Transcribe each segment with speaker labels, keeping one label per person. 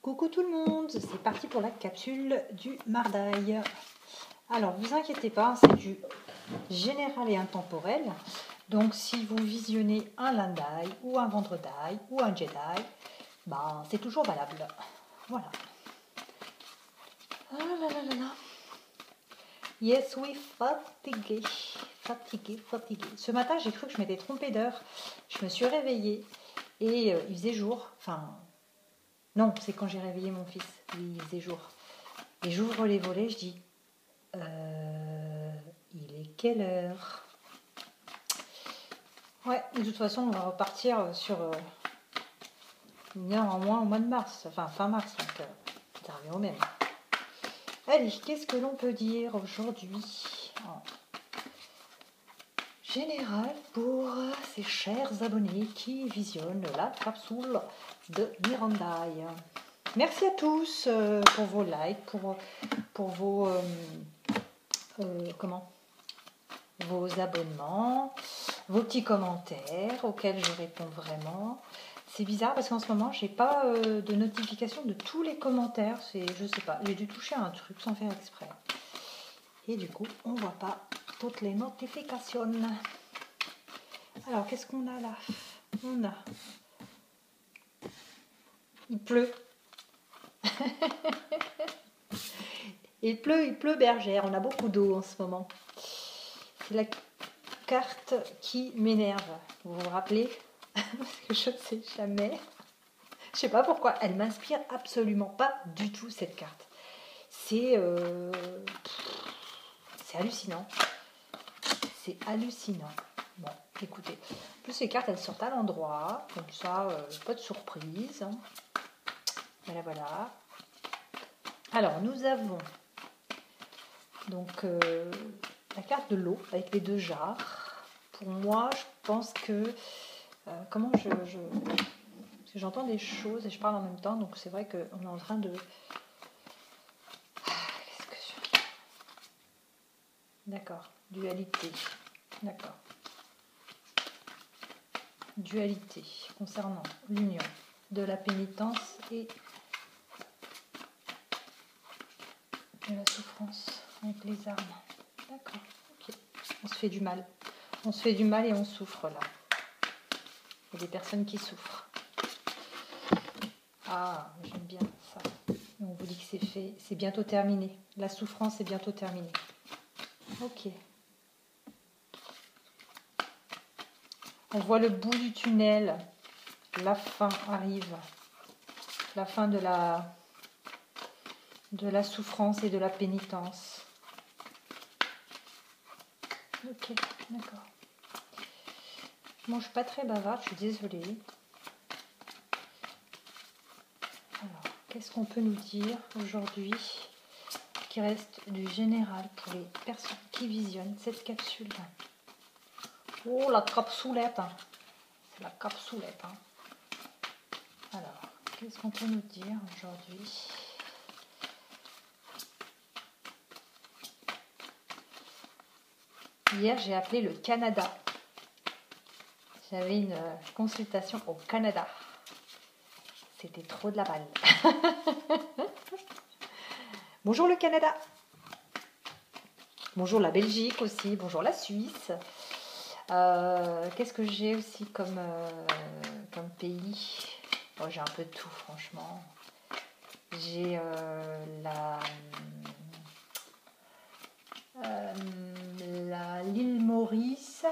Speaker 1: Coucou tout le monde, c'est parti pour la capsule du mardaï. Alors, vous inquiétez pas, c'est du général et intemporel. Donc, si vous visionnez un lundi ou un vendredi ou un Jedi, ben, c'est toujours valable. Voilà. Ah là là là là. Yes, oui, fatigué. Fatigué. Ce matin, j'ai cru que je m'étais trompée d'heure. Je me suis réveillée et il faisait jour. Enfin, non, c'est quand j'ai réveillé mon fils. Oui, il faisait jour. Et j'ouvre les volets, je dis il est quelle heure? Ouais, de toute façon, on va repartir sur une heure en moins au mois de mars, enfin fin mars, donc ça revient au même. Allez, qu'est-ce que l'on peut dire aujourd'hui en général pour ces chers abonnés qui visionnent la capsule de Mirandaï? Merci à tous pour vos likes, pour vos vos abonnements, vos petits commentaires auxquels je réponds vraiment. C'est bizarre parce qu'en ce moment, j'ai pas de notification de tous les commentaires. Je sais pas, j'ai dû toucher à un truc sans faire exprès. Et du coup, on voit pas toutes les notifications. Alors, qu'est-ce qu'on a là? On a... Il pleut. Il pleut bergère. On a beaucoup d'eau en ce moment. C'est la carte qui m'énerve. Vous vous rappelez? Parce que je ne sais jamais. Je sais pas pourquoi. Elle m'inspire absolument pas du tout cette carte. C'est hallucinant. C'est hallucinant. Bon, écoutez. En plus, ces cartes, elles sortent à l'endroit. Comme ça, pas de surprise. Voilà, voilà. Alors, nous avons donc la carte de l'eau avec les deux jarres. Pour moi, je pense que... comment parce que j'entends des choses et je parle en même temps, donc c'est vrai qu'on est en train de... Qu'est-ce que je... D'accord, dualité. D'accord. Dualité concernant l'union de la pénitence et de la souffrance avec les armes. D'accord, ok. On se fait du mal. On se fait du mal et on souffre là. Il y a des personnes qui souffrent. Ah, j'aime bien ça. On vous dit que c'est fait, c'est bientôt terminé. La souffrance est bientôt terminée. Ok. On voit le bout du tunnel. La fin arrive. La fin de la souffrance et de la pénitence. Ok, d'accord. Bon, je suis pas très bavarde, je suis désolée. Alors, qu'est-ce qu'on peut nous dire aujourd'hui qui reste du général pour les personnes qui visionnent cette capsule? Oh, la capsoulette! C'est la capsoulette. Hein. Alors, qu'est-ce qu'on peut nous dire aujourd'hui? Hier, j'ai appelé le Canada. J'avais une consultation au Canada. C'était trop de la balle. Bonjour le Canada. Bonjour la Belgique aussi. Bonjour la Suisse. Qu'est-ce que j'ai aussi comme pays? Oh, j'ai un peu de tout, franchement. J'ai l'île Maurice.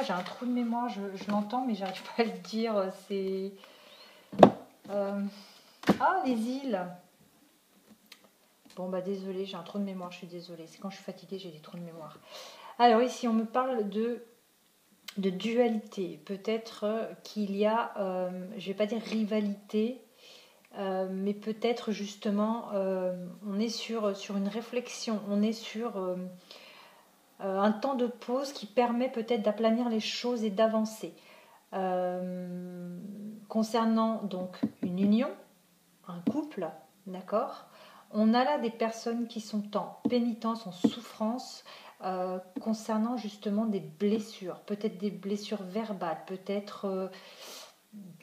Speaker 1: J'ai un trou de mémoire, je l'entends, mais j'arrive pas à le dire. C'est les îles. Bon, bah désolée, j'ai un trou de mémoire, je suis désolée. C'est quand je suis fatiguée, j'ai des trous de mémoire. Alors ici, on me parle de dualité. Peut-être qu'il y a, je vais pas dire rivalité, mais peut-être justement, on est sur une réflexion, on est sur un temps de pause qui permet peut-être d'aplanir les choses et d'avancer. Concernant donc une union, un couple, d'accord, on a là des personnes qui sont en pénitence, en souffrance, concernant justement des blessures, peut-être des blessures verbales, peut-être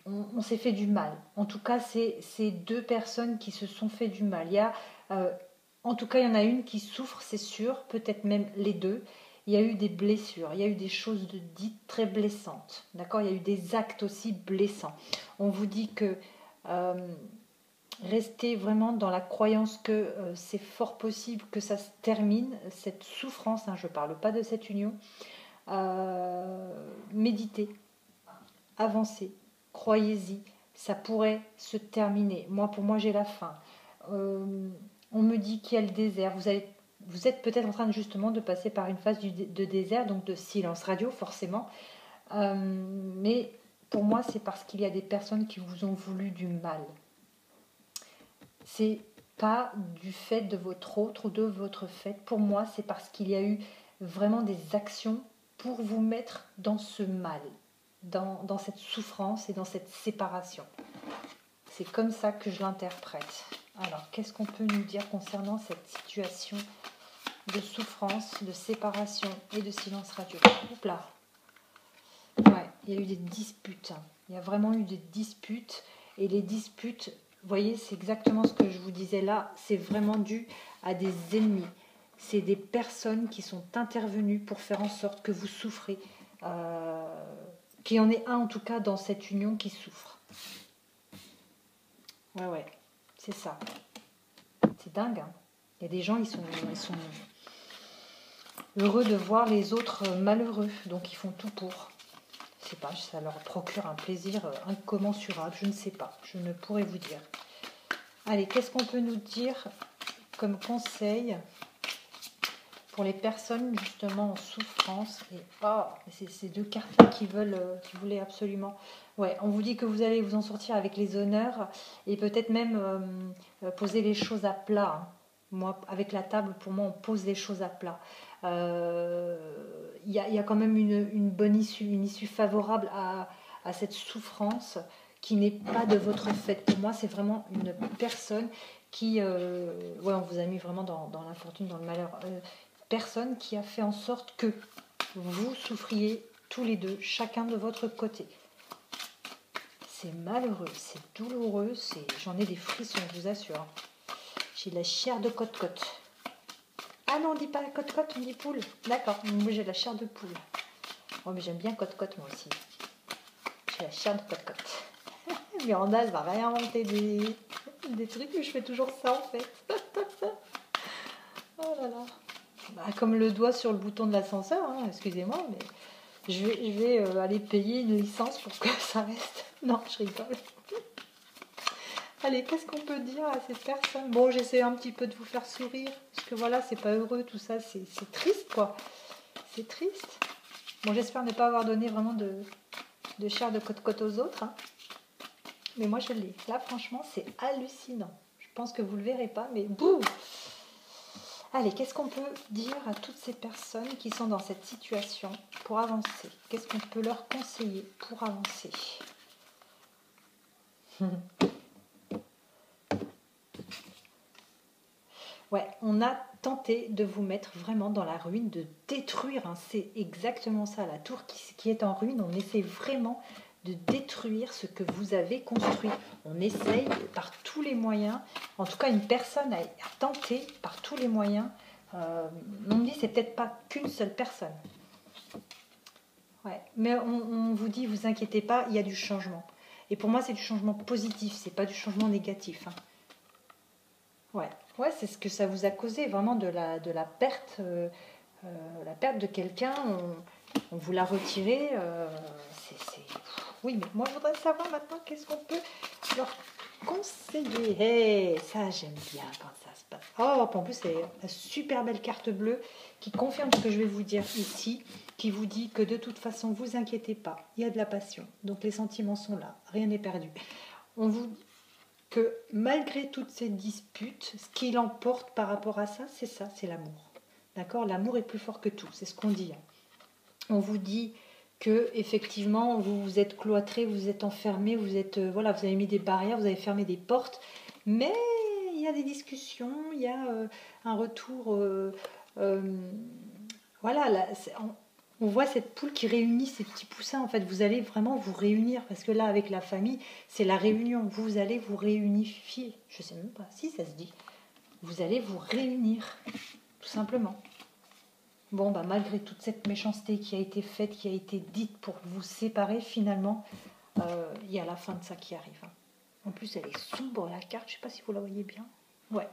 Speaker 1: on s'est fait du mal. En tout cas, c'est deux personnes qui se sont fait du mal. En tout cas, il y en a une qui souffre, c'est sûr, peut-être même les deux. Il y a eu des blessures, il y a eu des choses dites très blessantes. D'accord? Il y a eu des actes aussi blessants. On vous dit que restez vraiment dans la croyance que c'est fort possible que ça se termine, cette souffrance, hein, je ne parle pas de cette union. Méditez, avancez, croyez-y, ça pourrait se terminer. Pour moi, j'ai la fin. On me dit qu'il y a le désert. Vous êtes peut-être en train justement de passer par une phase de désert, donc de silence radio, forcément. Mais pour moi, c'est parce qu'il y a des personnes qui vous ont voulu du mal. C'est pas du fait de votre autre ou de votre fait. Pour moi, c'est parce qu'il y a eu vraiment des actions pour vous mettre dans ce mal, dans cette souffrance et dans cette séparation. C'est comme ça que je l'interprète. Alors, qu'est-ce qu'on peut nous dire concernant cette situation de souffrance, de séparation et de silence radio? Oups là. Ouais, il y a eu des disputes. Il y a vraiment eu des disputes. Et les disputes, vous voyez, c'est exactement ce que je vous disais là. C'est vraiment dû à des ennemis. C'est des personnes qui sont intervenues pour faire en sorte que vous souffrez. Qu'il y en ait un, en tout cas, dans cette union qui souffre. Ouais, c'est ça. C'est dingue, hein. Il y a des gens, ils sont heureux de voir les autres malheureux. Donc, ils font tout pour. Je sais pas, ça leur procure un plaisir incommensurable. Je ne sais pas, je ne pourrais vous dire. Allez, qu'est-ce qu'on peut nous dire comme conseil pour les personnes justement en souffrance? Et c'est ces deux cartes-là qui voulaient absolument. Ouais, on vous dit que vous allez vous en sortir avec les honneurs et peut-être même poser les choses à plat. Hein. Moi, avec la table, pour moi, on pose les choses à plat. Il y a quand même une bonne issue, une issue favorable à cette souffrance qui n'est pas de votre fait. Pour moi, c'est vraiment une personne qui... on vous a mis vraiment dans l'infortune, dans le malheur. Personne qui a fait en sorte que vous souffriez tous les deux, chacun de votre côté. C'est malheureux, c'est douloureux, j'en ai des frissons, je vous assure. J'ai la chair de côte-côte. Ah non, on dit pas côte-côte, on dit poule. D'accord, moi j'ai la chair de poule. Oh, mais j'aime bien côte-côte moi aussi. J'ai la chair de côte-côte. Miranda, elle va réinventer des trucs, mais je fais toujours ça en fait. Oh là là. Comme le doigt sur le bouton de l'ascenseur, hein, excusez-moi, mais je vais aller payer une licence pour que ça reste. Non, je rigole. Allez, qu'est-ce qu'on peut dire à ces personnes? Bon, j'essaie un petit peu de vous faire sourire, parce que voilà, c'est pas heureux, tout ça, c'est triste, quoi. C'est triste. Bon, j'espère ne pas avoir donné vraiment de chair de côte-côte aux autres, hein. Mais moi, je l'ai. Là, franchement, c'est hallucinant. Je pense que vous le verrez pas, mais boum! Allez, qu'est-ce qu'on peut dire à toutes ces personnes qui sont dans cette situation pour avancer? Qu'est-ce qu'on peut leur conseiller pour avancer? Ouais, on a tenté de vous mettre vraiment dans la ruine, de détruire, hein, c'est exactement ça, la tour qui est en ruine, on essaie vraiment de détruire ce que vous avez construit. On essaye par tous les moyens, en tout cas une personne a tenté par tous les moyens. On me dit c'est peut-être pas qu'une seule personne. Ouais, mais on vous dit, vous inquiétez pas, il y a du changement. Et pour moi c'est du changement positif, c'est pas du changement négatif, hein. Ouais, c'est ce que ça vous a causé, vraiment de la perte, la perte de quelqu'un. On vous l'a retiré. Oui, mais moi je voudrais savoir maintenant qu'est-ce qu'on peut leur conseiller. Hey, ça j'aime bien quand ça se passe. Oh, en plus c'est une super belle carte bleue qui confirme ce que je vais vous dire ici, qui vous dit que de toute façon vous inquiétez pas, il y a de la passion, donc les sentiments sont là, rien n'est perdu. On vous dit que malgré toutes ces disputes, ce qui l'emporte par rapport à ça, c'est l'amour. D'accord? L'amour est plus fort que tout, c'est ce qu'on dit. On vous dit que effectivement vous vous êtes cloîtré, vous êtes enfermé, vous avez mis des barrières, vous avez fermé des portes, mais il y a des discussions, il y a un retour. Voilà, là, On voit cette poule qui réunit ces petits poussins. En fait, vous allez vraiment vous réunir. Parce que là, avec la famille, c'est la réunion. Vous allez vous réunifier. Je ne sais même pas si ça se dit. Vous allez vous réunir, tout simplement. Bon, bah, malgré toute cette méchanceté qui a été faite, qui a été dite pour vous séparer, finalement, il y a la fin de ça qui arrive. En plus, elle est sombre, la carte. Je ne sais pas si vous la voyez bien. Ouais.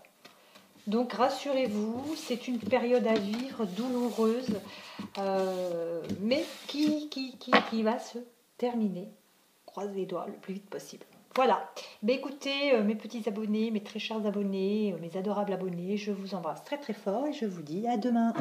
Speaker 1: Donc rassurez-vous, c'est une période à vivre douloureuse, mais qui va se terminer. Croise les doigts le plus vite possible. Voilà. Mais écoutez, mes petits abonnés, mes très chers abonnés, mes adorables abonnés, je vous embrasse très très fort et je vous dis à demain.